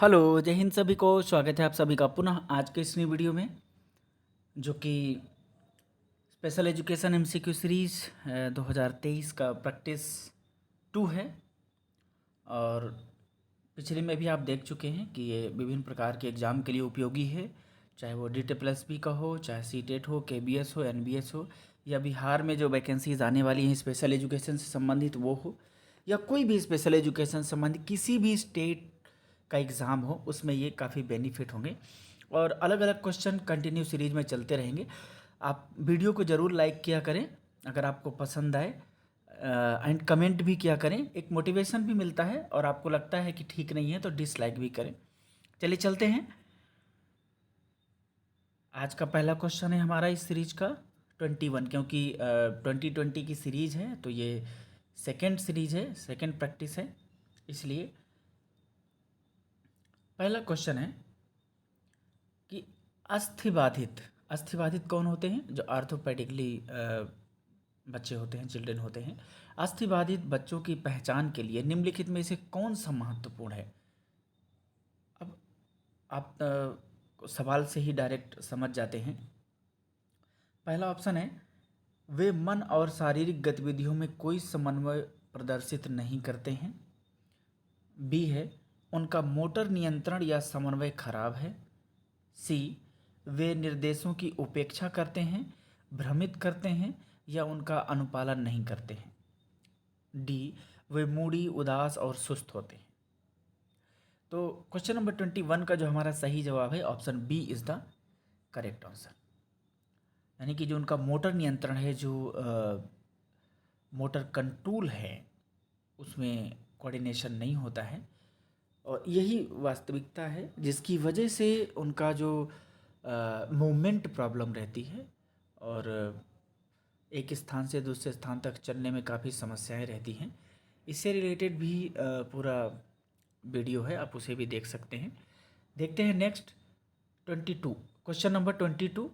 Hello, जय हिंद सभी को। स्वागत है आप सभी का पुनः आज के इस नई वीडियो में, जो कि स्पेशल एजुकेशन एमसीक्यू सीरीज़ 2023 का प्रैक्टिस 2 है। और पिछले में भी आप देख चुके हैं कि ये विभिन्न प्रकार के एग्ज़ाम के लिए उपयोगी है, चाहे वो DT+B का हो, चाहे CTET हो, KBS हो, NBS हो, या बिहार में जो वैकेंसीज आने वाली हैं स्पेशल एजुकेशन से संबंधित वो हो, या कोई भी स्पेशल एजुकेशन संबंधित किसी भी स्टेट का एग्ज़ाम हो, उसमें ये काफ़ी बेनिफिट होंगे। और अलग अलग क्वेश्चन कंटिन्यू सीरीज में चलते रहेंगे। आप वीडियो को ज़रूर लाइक किया करें अगर आपको पसंद आए, एंड कमेंट भी किया करें। एक मोटिवेशन भी मिलता है, और आपको लगता है कि ठीक नहीं है तो डिसलाइक भी करें। चलिए चलते हैं। आज का पहला क्वेश्चन है हमारा इस सीरीज का 21, क्योंकि 2020 की सीरीज है तो ये सेकेंड सीरीज है, सेकेंड प्रैक्टिस है, इसलिए पहला क्वेश्चन है कि अस्थिबाधित अस्थिबाधित कौन होते हैं? जो आर्थोपेडिकली बच्चे होते हैं, चिल्ड्रन होते हैं। अस्थिबाधित बच्चों की पहचान के लिए निम्नलिखित में से कौन सा महत्वपूर्ण है? अब आप सवाल से ही डायरेक्ट समझ जाते हैं। पहला ऑप्शन है, वे मन और शारीरिक गतिविधियों में कोई समन्वय प्रदर्शित नहीं करते हैं। बी है, उनका मोटर नियंत्रण या समन्वय खराब है। सी, वे निर्देशों की उपेक्षा करते हैं, भ्रमित करते हैं या उनका अनुपालन नहीं करते हैं। डी, वे मूडी, उदास और सुस्त होते हैं। तो क्वेश्चन नंबर 21 का जो हमारा सही जवाब है option B is the correct answer. यानी कि जो उनका मोटर नियंत्रण है, जो मोटर कंट्रोल है, उसमें कोऑर्डिनेशन नहीं होता है, और यही वास्तविकता है जिसकी वजह से उनका जो मूवमेंट प्रॉब्लम रहती है, और एक स्थान से दूसरे स्थान तक चलने में काफ़ी समस्याएं रहती हैं। इससे रिलेटेड भी पूरा वीडियो है, आप उसे भी देख सकते हैं। देखते हैं नेक्स्ट 22, क्वेश्चन नंबर 22,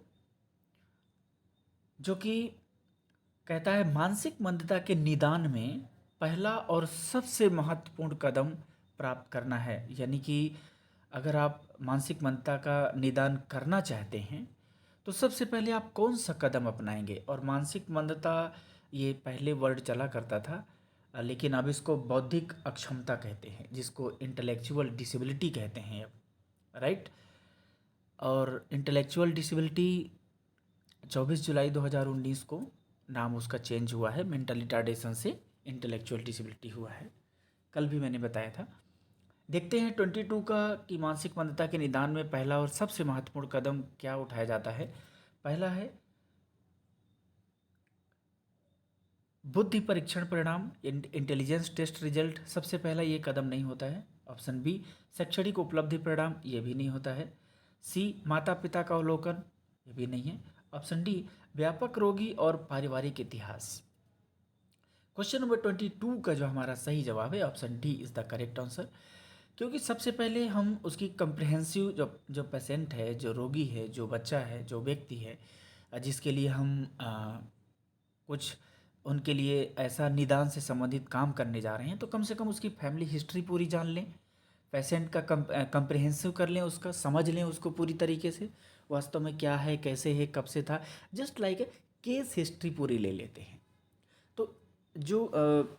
जो कि कहता है मानसिक मंदता के निदान में पहला और सबसे महत्वपूर्ण कदम प्राप्त करना है। यानी कि अगर आप मानसिक मंदता का निदान करना चाहते हैं तो सबसे पहले आप कौन सा कदम अपनाएंगे? और मानसिक मंदता ये पहले वर्ड चला करता था, लेकिन अब इसको बौद्धिक अक्षमता कहते हैं, जिसको इंटेलेक्चुअल डिसेबिलिटी कहते हैं अब, राइट। और इंटेलेक्चुअल डिसेबिलिटी 24 जुलाई 2019 को नाम उसका चेंज हुआ है, मेंटल रिटार्डेशन से इंटेलेक्चुअल डिसेबिलिटी हुआ है, कल भी मैंने बताया था। देखते हैं 22 का कि मानसिक मंदता के निदान में पहला और सबसे महत्वपूर्ण कदम क्या उठाया जाता है। पहला है बुद्धि परीक्षण परिणाम, इंटेलिजेंस टेस्ट रिजल्ट, सबसे पहला ये कदम नहीं होता है। ऑप्शन बी, शैक्षणिक उपलब्धि परिणाम, ये भी नहीं होता है। सी, माता पिता का अवलोकन, ये भी नहीं है। ऑप्शन डी, व्यापक रोगी और पारिवारिक इतिहास। क्वेश्चन नंबर 22 का जो हमारा सही जवाब है option D is the correct answer, क्योंकि सबसे पहले हम उसकी कंप्रिहेंसिव जो जो पेशेंट है, जो रोगी है, जो बच्चा है, जो व्यक्ति है, जिसके लिए हम कुछ उनके लिए ऐसा निदान से संबंधित काम करने जा रहे हैं, तो कम से कम उसकी फैमिली हिस्ट्री पूरी जान लें, पेशेंट का कंप्रिहेंसिव कर लें, उसका समझ लें उसको पूरी तरीके से, वास्तव में क्या है, कैसे है, कब से था, जस्ट लाइक केस हिस्ट्री पूरी ले लेते हैं। तो जो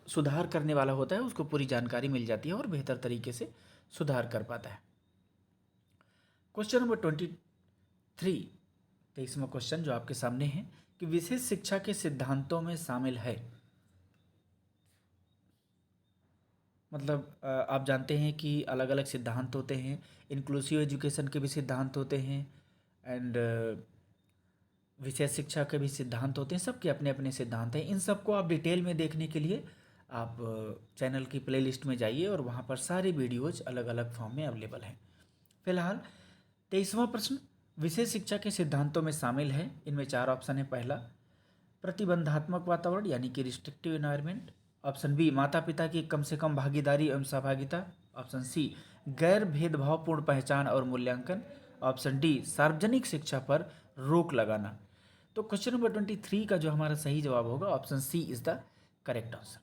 सुधार करने वाला होता है उसको पूरी जानकारी मिल जाती है और बेहतर तरीके से सुधार कर पाता है। क्वेश्चन नंबर 23, 23वां क्वेश्चन जो आपके सामने है कि विशेष शिक्षा के सिद्धांतों में शामिल है। मतलब आप जानते हैं कि अलग अलग सिद्धांत होते हैं, इंक्लूसिव एजुकेशन के भी सिद्धांत होते हैं, एंड विशेष शिक्षा के भी सिद्धांत होते हैं, सबके अपने अपने सिद्धांत हैं। इन सबको आप डिटेल में देखने के लिए आप चैनल की प्लेलिस्ट में जाइए, और वहाँ पर सारे वीडियोज अलग अलग फॉर्म में अवेलेबल हैं। फिलहाल 23वां प्रश्न विशेष शिक्षा के सिद्धांतों में शामिल है, इनमें 4 ऑप्शन है। पहला, प्रतिबंधात्मक वातावरण यानी कि रिस्ट्रिक्टिव एनवायरनमेंट। ऑप्शन बी, माता पिता की कम से कम भागीदारी एवं सहभागिता। ऑप्शन सी, गैर भेदभावपूर्ण पहचान और मूल्यांकन। ऑप्शन डी, सार्वजनिक शिक्षा पर रोक लगाना। तो क्वेश्चन नंबर 23 का जो हमारा सही जवाब होगा option C is the correct answer.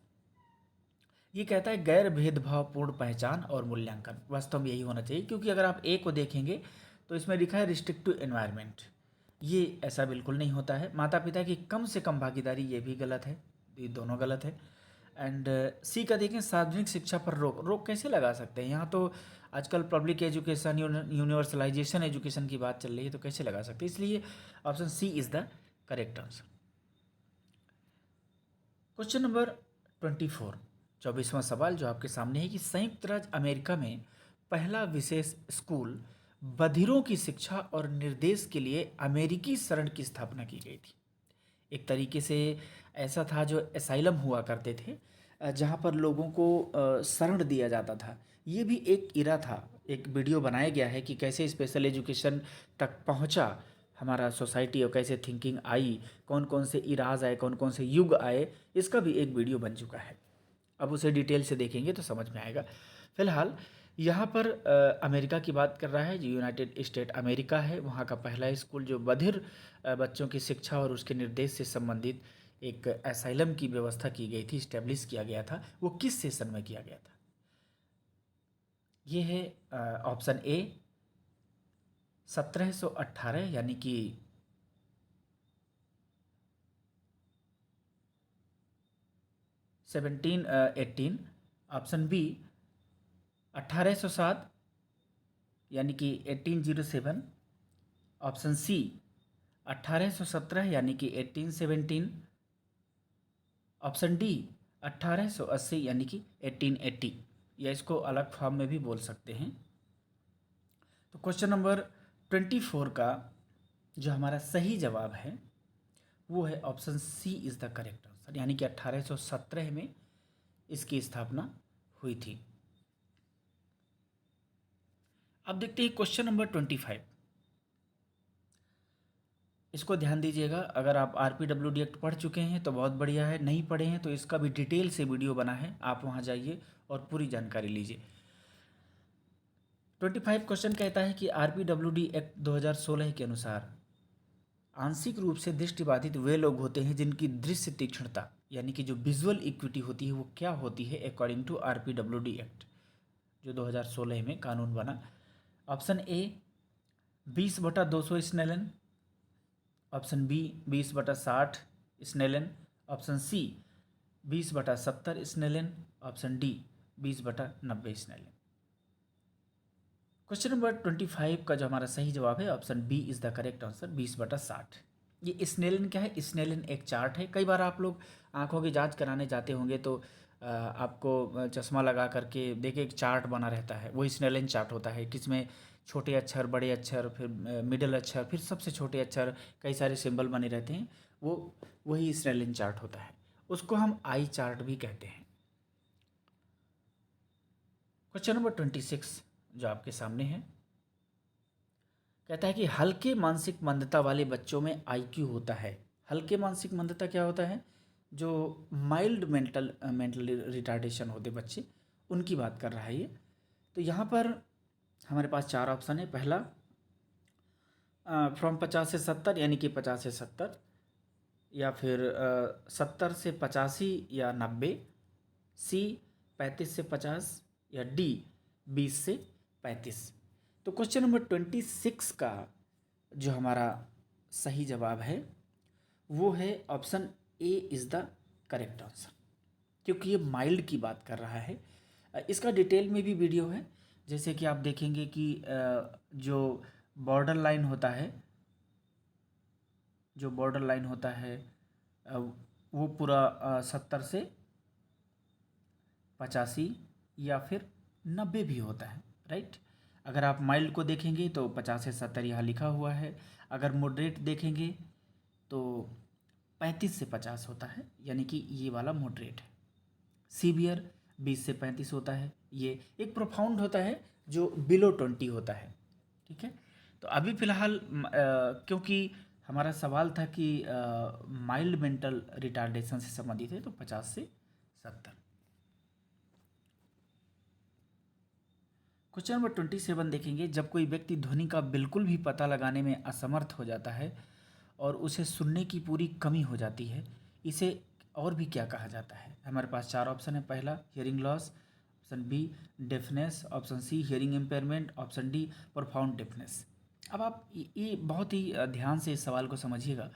ये कहता है गैर भेदभावपूर्ण पहचान और मूल्यांकन। वास्तव में यही होना चाहिए, क्योंकि अगर आप ए को देखेंगे तो इसमें लिखा है रिस्ट्रिक्टिव एनवायरनमेंट। ये ऐसा बिल्कुल नहीं होता है। माता पिता की कम से कम भागीदारी, ये भी गलत है, ये दोनों गलत है। एंड सी का देखें सार्वजनिक शिक्षा पर रोक। रोक कैसे लगा सकते हैं? यहाँ तो आजकल पब्लिक एजुकेशन, यूनिवर्सलाइजेशन एजुकेशन की बात चल रही है, तो कैसे लगा सकते हैं? इसलिए option C is the correct answer. Question number 24, 24वां सवाल जो आपके सामने है कि संयुक्त राज्य अमेरिका में पहला विशेष स्कूल बधिरों की शिक्षा और निर्देश के लिए अमेरिकी शरण की स्थापना की गई थी। एक तरीके से ऐसा था जो एसाइलम हुआ करते थे, जहाँ पर लोगों को शरण दिया जाता था। ये भी एक इरा था। एक वीडियो बनाया गया है कि कैसे स्पेशल एजुकेशन तक पहुँचा हमारा सोसाइटी और कैसे थिंकिंग आई, कौन कौन से इराज आए, कौन कौन से युग आए, इसका भी एक वीडियो बन चुका है। अब उसे डिटेल से देखेंगे तो समझ में आएगा। फिलहाल यहाँ पर अमेरिका की बात कर रहा है, जो यूनाइटेड स्टेट अमेरिका है, वहाँ का पहला स्कूल जो बधिर बच्चों की शिक्षा और उसके निर्देश से संबंधित एक एसाइलम की व्यवस्था की गई थी, इस्टेब्लिश किया गया था, वो किस सेशन में किया गया था? ये है ऑप्शन ए 1718, यानी कि 1718। ऑप्शन बी 1807, यानी कि 1807। ऑप्शन सी 1817, यानी कि 1817। ऑप्शन डी 1880, यानी कि 1880, या इसको अलग फॉर्म में भी बोल सकते हैं। तो क्वेश्चन नंबर 24 का जो हमारा सही जवाब है वो है option C is the correct answer, यानी कि 1817 में इसकी स्थापना हुई थी। अब देखते हैं क्वेश्चन नंबर 25। इसको ध्यान दीजिएगा। अगर आप RPWD एक्ट पढ़ चुके हैं तो बहुत बढ़िया है, नहीं पढ़े हैं तो इसका भी डिटेल से वीडियो बना है, आप वहाँ जाइए और पूरी जानकारी लीजिए। 25 क्वेश्चन कहता है कि RPWD एक्ट 2016 के अनुसार आंशिक रूप से दृष्टिबाधित वे लोग होते हैं जिनकी दृश्य तीक्ष्णता, यानी कि जो विजुअल इक्विटी होती है, वो क्या होती है अकॉर्डिंग टू RPWD एक्ट जो 2016 में कानून बना। Option A 20/200 Snellen. Option B 20/60 Snellen. Option C 20/70 Snellen. Option D 20/90 Snellen. Question number 25 का जो हमारा सही जवाब है option B is the correct answer, 20/60। ये स्नेलन क्या है? स्नेलन एक चार्ट है। कई बार आप लोग आंखों की जांच कराने जाते होंगे तो आपको चश्मा लगा करके देखिए एक चार्ट बना रहता है, वो स्नेलन चार्ट होता है, किसमें छोटे अक्षर, बड़े अक्षर, फिर मिडिल अक्षर, फिर सबसे छोटे अक्षर, कई सारे सिंबल बने रहते हैं, वो वही स्नेलन चार्ट होता है। उसको हम आई चार्ट भी कहते हैं। क्वेश्चन नंबर 26 जो आपके सामने है कहता है कि हल्के मानसिक मंदता वाले बच्चों में आईक्यू होता है। हल्के मानसिक मंदता क्या होता है? जो माइल्ड मेंटल रिटार्डेशन होते बच्चे, उनकी बात कर रहा है ये। तो यहाँ पर हमारे पास 4 ऑप्शन है। पहला फ्रॉम 50 से 70, यानी कि 50 से 70, या फिर 70 से 85 या 90, सी 35 से 50, या डी 20 से 35। तो क्वेश्चन नंबर 26 का जो हमारा सही जवाब है वो है option A is the correct answer, क्योंकि ये माइल्ड की बात कर रहा है। इसका डिटेल में भी वीडियो है। जैसे कि आप देखेंगे कि जो बॉर्डर लाइन होता है, जो बॉर्डर लाइन होता है वो पूरा 70 से 85 या फिर 90 भी होता है, राइट। अगर आप माइल्ड को देखेंगे तो 50 से 70 यहाँ लिखा हुआ है। अगर मॉडरेट देखेंगे तो 35 से 50 होता है, यानी कि ये वाला मॉडरेट है। सीवियर 20 से 35 होता है। ये एक प्रोफाउंड होता है जो बिलो 20 होता है, ठीक है। तो अभी फ़िलहाल क्योंकि हमारा सवाल था कि माइल्ड मेंटल रिटार्डेशन से संबंधित है, तो 50 से 70। क्वेश्चन नंबर 27 देखेंगे। जब कोई व्यक्ति ध्वनि का बिल्कुल भी पता लगाने में असमर्थ हो जाता है और उसे सुनने की पूरी कमी हो जाती है, इसे और भी क्या कहा जाता है? हमारे पास चार ऑप्शन है। पहला hearing loss, option B deafness, option C hearing impairment, option D profound deafness. अब आप ये बहुत ही ध्यान से इस सवाल को समझिएगा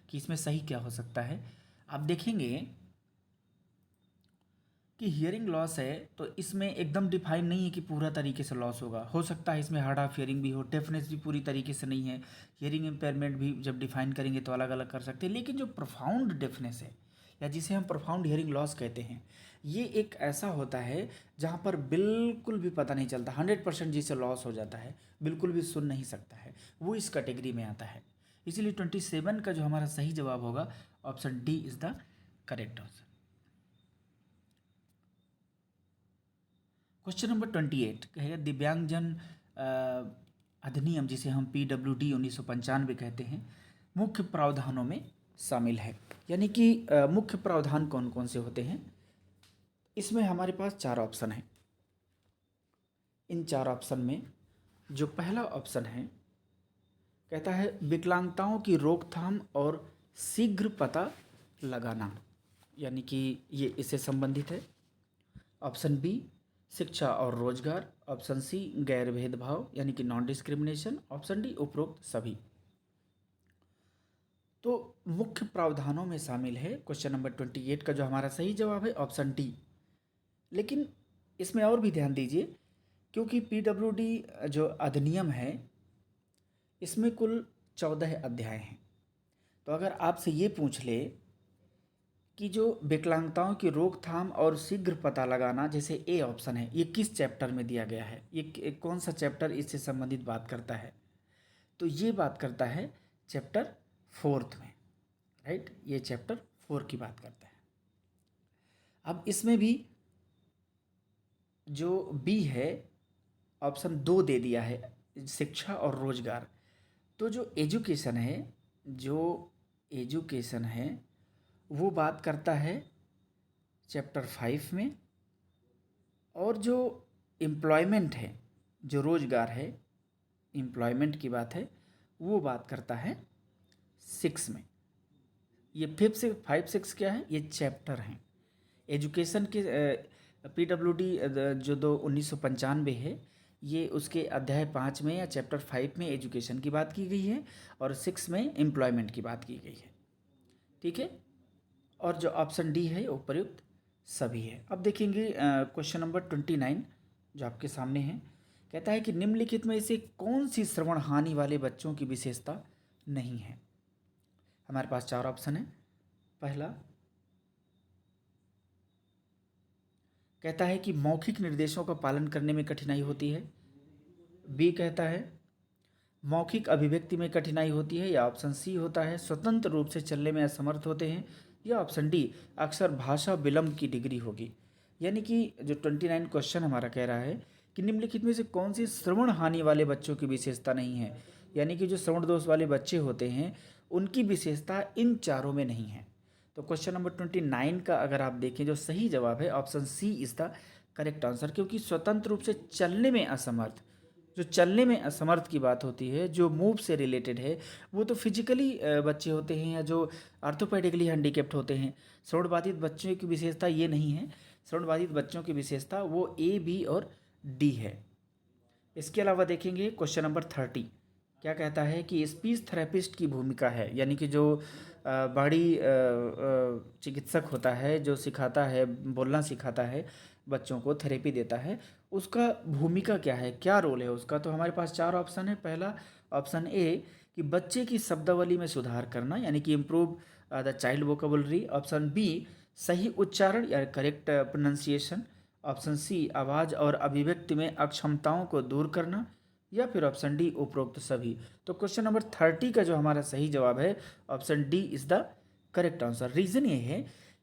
कि इसमें सही क्या हो सकता है। आप देखेंगे कि हियरिंग लॉस है तो इसमें एकदम डिफाइन नहीं है कि पूरा तरीके से लॉस होगा। हो सकता है इसमें हार्ड ऑफ हियरिंग भी हो, डेफनेस भी पूरी तरीके से नहीं है, हियरिंग इम्पेयरमेंट भी जब डिफाइन करेंगे तो अलग अलग कर सकते हैं। लेकिन जो प्रोफाउंड डेफनेस है या जिसे हम प्रोफाउंड हियरिंग लॉस कहते हैं, ये एक ऐसा होता है जहाँ पर बिल्कुल भी पता नहीं चलता, 100% जिसे लॉस हो जाता है, बिल्कुल भी सुन नहीं सकता है, वो इस कैटेगरी में आता है। इसीलिए 27 का जो हमारा सही जवाब होगा option D is the correct answer. Question number 28 कहेगा दिव्यांगजन अधिनियम, जिसे हम PWD 1995 कहते हैं, मुख्य प्रावधानों में शामिल है। यानी कि मुख्य प्रावधान कौन कौन से होते हैं? इसमें हमारे पास चार ऑप्शन हैं। इन चार ऑप्शन में जो पहला ऑप्शन है कहता है विकलांगताओं की रोकथाम और शीघ्र पता लगाना, यानी कि ये इससे संबंधित है। ऑप्शन बी शिक्षा और रोजगार, ऑप्शन सी गैर भेदभाव यानी कि नॉन डिस्क्रिमिनेशन, ऑप्शन डी उपरोक्त सभी। तो मुख्य प्रावधानों में शामिल है क्वेश्चन नंबर 28 का जो हमारा सही जवाब है ऑप्शन डी। लेकिन इसमें और भी ध्यान दीजिए, क्योंकि PWD जो अधिनियम है इसमें कुल 14 अध्याय हैं। तो अगर आपसे ये पूछ ले कि जो विकलांगताओं की रोकथाम और शीघ्र पता लगाना, जैसे ए ऑप्शन है, ये किस चैप्टर में दिया गया है, ये कौन सा चैप्टर इससे संबंधित बात करता है? तो ये बात करता है चैप्टर 4 में, राइट, ये चैप्टर 4 की बात करता है। अब इसमें भी जो बी है ऑप्शन 2 दे दिया है, शिक्षा और रोजगार। तो जो एजुकेशन है वो बात करता है चैप्टर 5 में, और जो एम्प्लॉयमेंट है, जो रोजगार है, एम्प्लॉयमेंट की बात है, वो बात करता है 6 में। ये 5 6 क्या है? ये चैप्टर हैं। एजुकेशन के PWD जो 1995 है, ये उसके अध्याय 5 में या चैप्टर 5 में एजुकेशन की बात की गई है, और 6 में एम्प्लॉयमेंट की बात की गई है। ठीक है, और जो ऑप्शन डी है उपयुक्त सभी है। अब देखेंगे क्वेश्चन नंबर 29 जो आपके सामने है, कहता है कि निम्नलिखित में से कौन सी श्रवण हानि वाले बच्चों की विशेषता नहीं है? हमारे पास चार ऑप्शन है। पहला कहता है कि मौखिक निर्देशों का पालन करने में कठिनाई होती है। बी कहता है मौखिक अभिव्यक्ति में कठिनाई होती है, या ऑप्शन सी होता है स्वतंत्र रूप से चलने में असमर्थ होते हैं, या ऑप्शन डी अक्सर भाषा विलंब की डिग्री होगी। यानी कि जो 29 क्वेश्चन हमारा कह रहा है कि निम्नलिखित में से कौन सी श्रवण हानि वाले बच्चों की विशेषता नहीं है, यानी कि जो श्रवण दोष वाले बच्चे होते हैं उनकी विशेषता इन चारों में नहीं है। तो क्वेश्चन नंबर 29 का अगर आप देखें, जो सही जवाब है option C is the correct answer. क्योंकि स्वतंत्र रूप से चलने में असमर्थ, जो चलने में असमर्थ की बात होती है, जो मूव से रिलेटेड है, वो तो फिजिकली बच्चे होते हैं या जो आर्थोपेडिकली हैंडीकेप्ट होते हैं। श्रवणबाधित बच्चों की विशेषता ये नहीं है। श्रवणबाधित बच्चों की विशेषता वो ए, बी और डी है। इसके अलावा देखेंगे क्वेश्चन नंबर 30 क्या कहता है कि स्पीच थेरेपिस्ट की भूमिका है, यानी कि जो बड़ी चिकित्सक होता है जो सिखाता है, बोलना सिखाता है बच्चों को, थेरेपी देता है, उसका भूमिका क्या है, क्या रोल है उसका? तो हमारे पास चार ऑप्शन है। पहला ऑप्शन ए कि बच्चे की शब्दावली में सुधार करना, यानी कि improve the child vocabulary. Option B सही उच्चारण या करेक्ट प्रोनाउंसिएशन। ऑप्शन सी आवाज़ और अभिव्यक्ति में अक्षमताओं को दूर करना, या फिर ऑप्शन डी उपरोक्त सभी। तो क्वेश्चन नंबर 30 का जो हमारा सही जवाब है option D is the correct answer. Reason ये है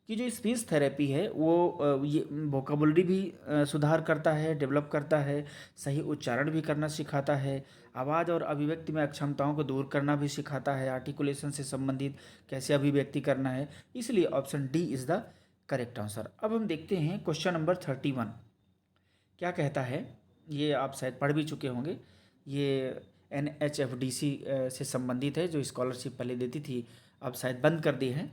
कि जो स्पीच थेरेपी है वो ये वोकेबलरी भी सुधार करता है, डेवलप करता है, सही उच्चारण भी करना सिखाता है, आवाज़ और अभिव्यक्ति में अक्षमताओं को दूर करना भी सिखाता है, आर्टिकुलेशन से संबंधित कैसे अभिव्यक्ति करना है। इसलिए option D is the correct answer. अब हम देखते हैं क्वेश्चन नंबर 31 क्या कहता है। ये आप शायद पढ़ भी चुके होंगे। ये NHFDC से संबंधित है, जो स्कॉलरशिप पहले देती थी, अब शायद बंद कर दी है।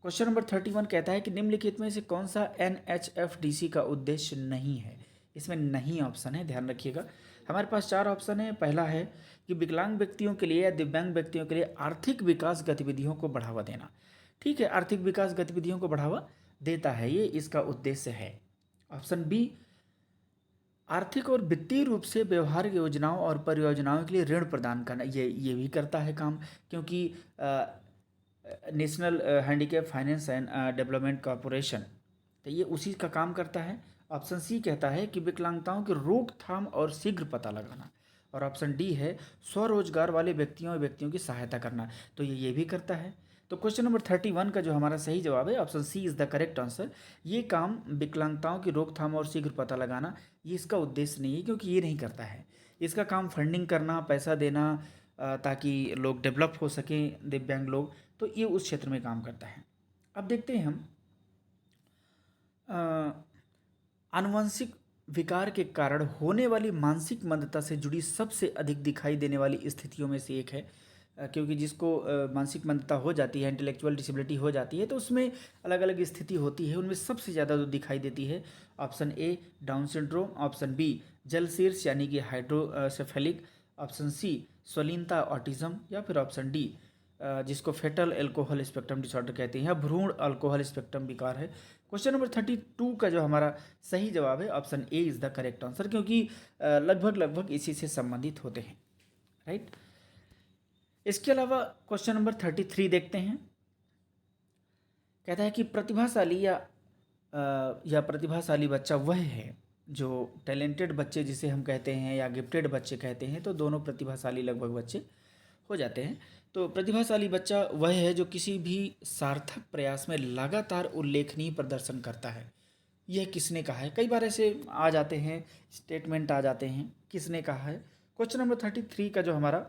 क्वेश्चन नंबर 31 कहता है कि निम्नलिखित में से कौन सा NHFDC का उद्देश्य नहीं है। इसमें नहीं ऑप्शन है, ध्यान रखिएगा। हमारे पास 4 ऑप्शन है। पहला है कि विकलांग व्यक्तियों के लिए या दिव्यांग व्यक्तियों के लिए आर्थिक विकास गतिविधियों को बढ़ावा देना। ठीक है, आर्थिक विकास गतिविधियों को बढ़ावा देता है, ये इसका उद्देश्य है। ऑप्शन बी, आर्थिक और वित्तीय रूप से व्यवहारिक योजनाओं और परियोजनाओं के लिए ऋण प्रदान करना, ये भी करता है काम, क्योंकि national handicap finance and development corporation, तो ये उसी का काम करता है। ऑप्शन सी कहता है कि विकलांगताओं की रोकथाम और शीघ्र पता लगाना। और ऑप्शन डी है स्वरोजगार वाले व्यक्तियों की सहायता करना, तो ये भी करता है। तो क्वेश्चन नंबर 31 का जो हमारा सही जवाब है option C is the correct answer. ये काम विकलांगताओं की रोकथाम और शीघ्र पता लगाना, ये इसका उद्देश्य नहीं है, क्योंकि ये नहीं करता है। इसका काम फंडिंग करना, पैसा देना, ताकि लोग डेवलप हो सकें, दिव्यांग लोग, तो ये उस क्षेत्र में काम करता है। अब देखते हैं हम आनुवंशिक विकार के कारण होने वाली मानसिक मंदता से जुड़ी सबसे अधिक दिखाई देने वाली स्थितियों में से एक है, क्योंकि जिसको मानसिक मंदता हो जाती है, इंटेलेक्चुअल डिसेबिलिटी हो जाती है, तो उसमें अलग अलग स्थिति होती है। उनमें सबसे ज़्यादा जो दिखाई देती है option A Down syndrome, option B जलशीर्ष यानी कि हाइड्रोसेफेलिक, ऑप्शन सी स्वलीनता ऑटिज्म, या फिर ऑप्शन डी जिसको फेटल अल्कोहल स्पेक्ट्रम डिसऑर्डर कहते हैं या भ्रूण अल्कोहल स्पेक्ट्रम विकार है। क्वेश्चन नंबर 32 का जो हमारा सही जवाब है option A is the correct answer, क्योंकि लगभग इसी से संबंधित होते हैं, राइट। इसके अलावा क्वेश्चन नंबर 33 देखते हैं। कहता है कि प्रतिभाशाली या प्रतिभाशाली बच्चा वह है जो टैलेंटेड बच्चे जिसे हम कहते हैं या गिफ्टेड बच्चे कहते हैं, तो दोनों प्रतिभाशाली लगभग बच्चे हो जाते हैं। तो प्रतिभाशाली बच्चा वह है जो किसी भी सार्थक प्रयास में लगातार उल्लेखनीय प्रदर्शन करता है। यह किसने कहा है? कई बार ऐसे आ जाते हैं, स्टेटमेंट आ जाते हैं, किसने कहा है। क्वेश्चन नंबर 33 का जो हमारा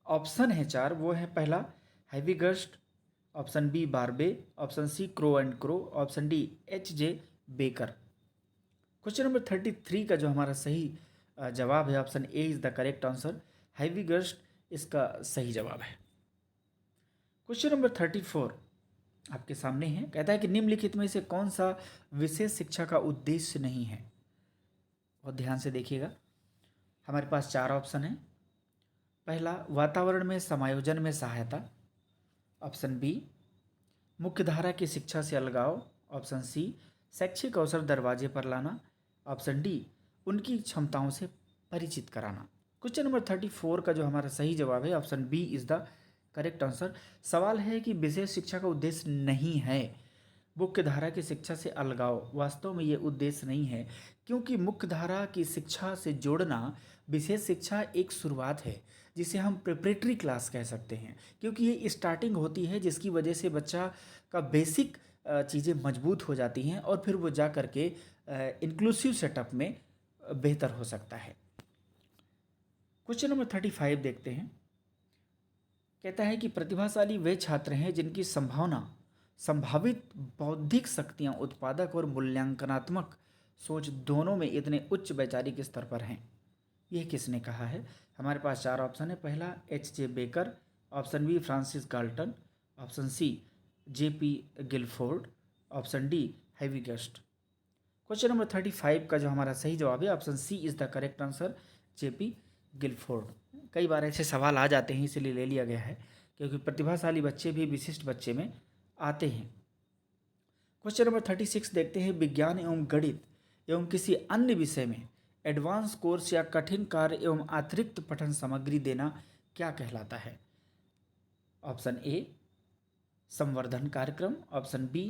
ऑप्शन है 4, वो है पहला Havighurst, option B Barbe, option C Crow and Crow, option D H.J. Baker. Question number 33 का जो हमारा सही जवाब है option A is the correct answer, Havighurst इसका सही जवाब है। क्वेश्चन नंबर 34 आपके सामने है। कहता है कि निम्नलिखित में से कौन सा विशेष शिक्षा का उद्देश्य नहीं है। बहुत ध्यान से देखिएगा, हमारे पास 4 ऑप्शन है। पहला वातावरण में समायोजन में सहायता, ऑप्शन बी मुख्यधारा की शिक्षा से अलगाव, ऑप्शन सी शैक्षिक अवसर दरवाजे पर लाना, ऑप्शन डी उनकी क्षमताओं से परिचित कराना। क्वेश्चन नंबर 34 का जो हमारा सही जवाब है option B is the correct answer. सवाल है कि विशेष शिक्षा का उद्देश्य नहीं है मुख्यधारा की शिक्षा से अलगाव। वास्तव में ये उद्देश्य नहीं है, क्योंकि मुख्यधारा की शिक्षा से जोड़ना विशेष शिक्षा एक शुरुआत है, जिसे हम प्रिपरेटरी क्लास कह सकते हैं, क्योंकि ये स्टार्टिंग होती है जिसकी वजह से बच्चा का बेसिक चीज़ें मजबूत हो जाती हैं और फिर वो जा कर के इंक्लूसिव सेटअप में बेहतर हो सकता है। क्वेश्चन नंबर 35 देखते हैं। कहता है कि प्रतिभाशाली वे छात्र हैं जिनकी संभावित बौद्धिक शक्तियां उत्पादक और मूल्यांकनात्मक सोच दोनों में इतने उच्च वैचारिक स्तर पर हैं। यह किसने कहा है? हमारे पास 4 ऑप्शन है। पहला H.J. Baker, option B Francis Galton, option C J.P. Guilford, option D Havighurst. Question number 35 का जो हमारा सही जवाब है option C is the correct answer, J.P. Guilford. कई बार ऐसे सवाल आ जाते हैं, इसीलिए ले लिया गया है, क्योंकि प्रतिभाशाली बच्चे भी विशिष्ट बच्चे में आते हैं। क्वेश्चन नंबर 36 देखते हैं। विज्ञान एवं गणित एवं किसी अन्य विषय में एडवांस कोर्स या कठिन कार्य एवं अतिरिक्त पठन सामग्री देना क्या कहलाता है? ऑप्शन ए संवर्धन कार्यक्रम, ऑप्शन बी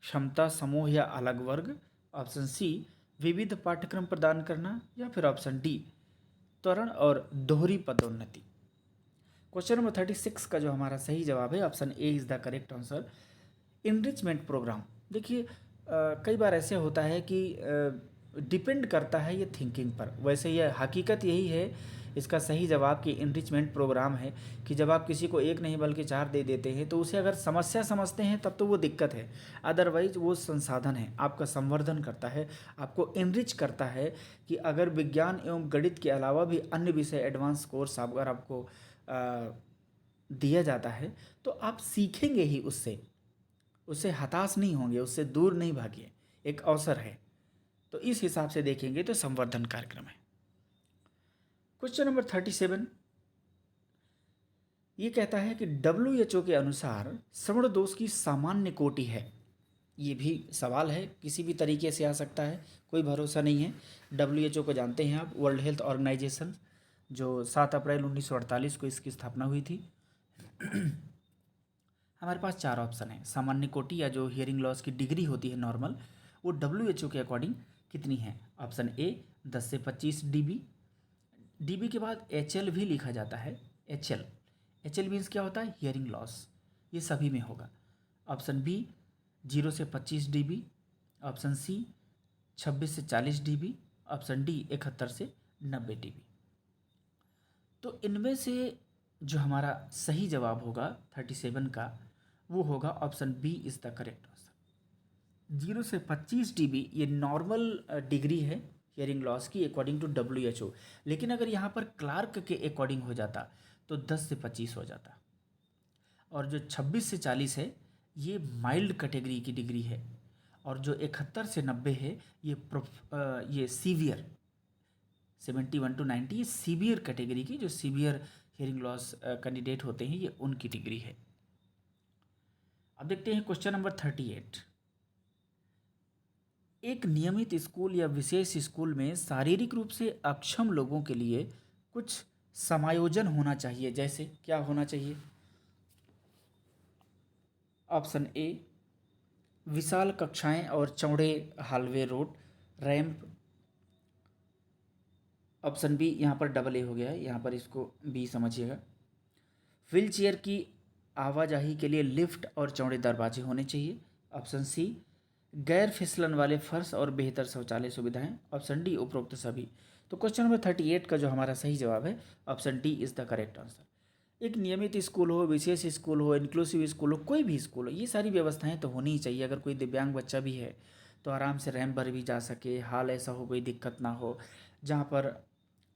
क्षमता समूह या अलग वर्ग, ऑप्शन सी विविध पाठ्यक्रम प्रदान करना, या फिर ऑप्शन डी त्वरण और दोहरी पदोन्नति। क्वेश्चन नंबर 36 का जो हमारा सही जवाब है option A is the correct answer, enrichment programme. देखिए कई बार ऐसे होता है कि डिपेंड करता है ये थिंकिंग पर, वैसे ये हकीकत यही है, इसका सही जवाब कि इनरिचमेंट प्रोग्राम है कि जब आप किसी को 1 नहीं बल्कि 4 दे देते हैं तो उसे अगर समस्या समझते हैं तब तो वो दिक्कत है, अदरवाइज वो संसाधन है, आपका संवर्धन करता है, आपको इनरिच करता है कि अगर विज्ञान एवं गणित के अलावा भी अन्य विषय एडवांस कोर्स अगर आपको दिया जाता है तो आप सीखेंगे ही उससे, उससे हताश नहीं होंगे, उससे दूर नहीं भागिए, एक अवसर है। तो इस हिसाब से देखेंगे तो संवर्धन कार्यक्रम है। क्वेश्चन नंबर 37 ये कहता है कि WHO के अनुसार श्रवण दोष की सामान्य कोटि है। ये भी सवाल है, किसी भी तरीके से आ सकता है, कोई भरोसा नहीं है। WHO को जानते हैं आप, वर्ल्ड हेल्थ ऑर्गेनाइजेशन, जो 7 अप्रैल 1948 को इसकी स्थापना हुई थी। हमारे पास 4 ऑप्शन है। सामान्य कोटि या जो हियरिंग लॉस की डिग्री होती है नॉर्मल, वो WHO के अकॉर्डिंग कितनी है? ऑप्शन ए 10 से 25 dB। डीबी के बाद HL भी लिखा जाता है। HL मीन्स क्या होता है? Hearing loss. ये सभी में होगा। ऑप्शन बी 0 से 25 dB, ऑप्शन सी 26 से 40 dB, ऑप्शन डी 71 से 90 dB। तो इनमें से जो हमारा सही जवाब होगा 37 का, वो होगा option B is the correct answer. 0 से 25 dB ये नॉर्मल डिग्री है हियरिंग लॉस की अकॉर्डिंग टू WHO। लेकिन अगर यहाँ पर क्लार्क के अकॉर्डिंग हो जाता तो 10 से 25 हो जाता। और जो 26 से 40 है ये माइल्ड कैटेगरी की डिग्री है, और जो 71 से 90 है ये सीवियर, 71 to 90 ये सीवियर कैटेगरी की, जो सीवियर हियरिंग लॉस कैंडिडेट होते हैं, ये उनकी डिग्री है। अब देखते हैं क्वेश्चन नंबर 38। एक नियमित स्कूल या विशेष स्कूल में शारीरिक रूप से अक्षम लोगों के लिए कुछ समायोजन होना चाहिए। जैसे क्या होना चाहिए? ऑप्शन ए विशाल कक्षाएं और चौड़े हालवे रोड रैंप। ऑप्शन बी, यहाँ पर डबल ए हो गया है, यहाँ पर इसको बी समझिएगा। व्हील चेयर की आवाजाही के लिए लिफ्ट और चौड़े दरवाजे होने चाहिए। ऑप्शन सी गैर फिसलन वाले फर्श और बेहतर शौचालय सुविधाएं। ऑप्शन डी उपरोक्त सभी। तो क्वेश्चन नंबर 38 का जो हमारा सही जवाब है option D is the correct answer. एक नियमित स्कूल हो, विशेष स्कूल हो, इंक्लूसिव स्कूल हो, कोई भी स्कूल हो, ये सारी व्यवस्थाएं तो होनी ही चाहिए। अगर कोई दिव्यांग बच्चा भी है तो आराम से रैंप पर भी जा सके, हाल ऐसा हो कोई दिक्कत ना हो, जहाँ पर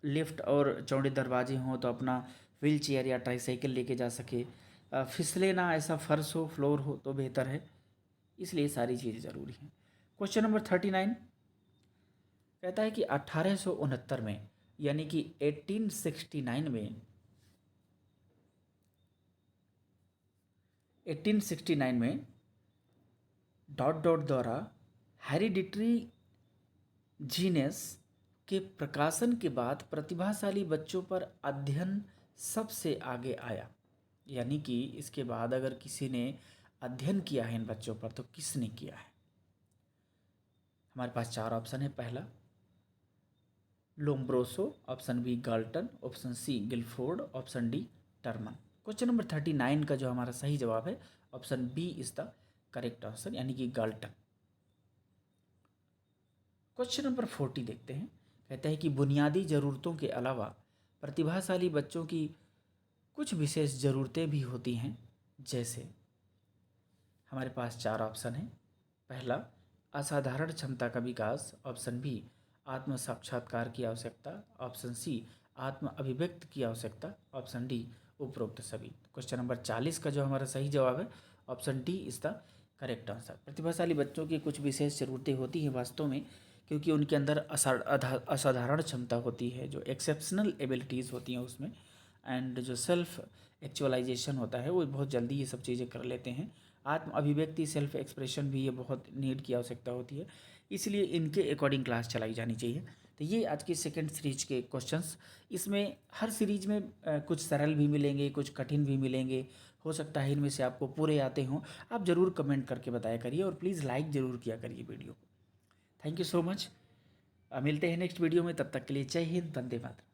लिफ्ट और चौड़े दरवाजे हों तो अपना व्हील चेयर या ट्राईसाइकिल लेके जा सके, फिसले ना, ऐसा फर्श हो, फ्लोर हो तो बेहतर है। इसलिए सारी चीज़ें ज़रूरी हैं। क्वेश्चन नंबर 39 कहता है कि 1869 में, यानी कि 1869 में 1869 में डॉट डॉट द्वारा हेरिडिटरी जीनेस के प्रकाशन के बाद प्रतिभाशाली बच्चों पर अध्ययन सबसे आगे आया। यानी कि इसके बाद अगर किसी ने अध्ययन किया है इन बच्चों पर तो किसने किया है? हमारे पास 4 ऑप्शन है। पहला Lombroso, option B Galton, option C Guilford, option D Terman. Question number 39 का जो हमारा सही जवाब है option B is the correct answer, यानी कि गाल्टन। क्वेश्चन नंबर 40 देखते हैं। कहता है कि बुनियादी ज़रूरतों के अलावा प्रतिभाशाली बच्चों की कुछ विशेष ज़रूरतें भी होती हैं। जैसे हमारे पास 4 ऑप्शन हैं। पहला असाधारण क्षमता का विकास, ऑप्शन बी आत्म साक्षात्कार की आवश्यकता, ऑप्शन सी आत्म अभिव्यक्त की आवश्यकता, ऑप्शन डी उपरोक्त सभी। क्वेश्चन नंबर 40 का जो हमारा सही जवाब है option D is the correct answer. प्रतिभाशाली बच्चों की कुछ विशेष ज़रूरतें होती हैं वास्तव में, क्योंकि उनके अंदर असाधारण क्षमता होती है, जो एक्सेप्शनल एबिलिटीज़ होती हैं उसमें, एंड जो सेल्फ एक्चुअलाइजेशन होता है वो बहुत जल्दी ये सब चीज़ें कर लेते हैं। आत्म अभिव्यक्ति, सेल्फ एक्सप्रेशन भी ये बहुत नीड की आवश्यकता होती है, इसलिए इनके अकॉर्डिंग क्लास चलाई जानी चाहिए। तो ये आज की सेकंड सीरीज के क्वेश्चंस। इसमें हर सीरीज में कुछ सरल भी मिलेंगे, कुछ कठिन भी मिलेंगे। हो सकता है इनमें से आपको पूरे आते हों। आप ज़रूर कमेंट करके बताया करिए, और प्लीज़ लाइक ज़रूर किया करिए वीडियो को। Thank you so much. मिलते हैं नेक्स्ट वीडियो में, तब तक के लिए जय हिंद, वंदे मातरम।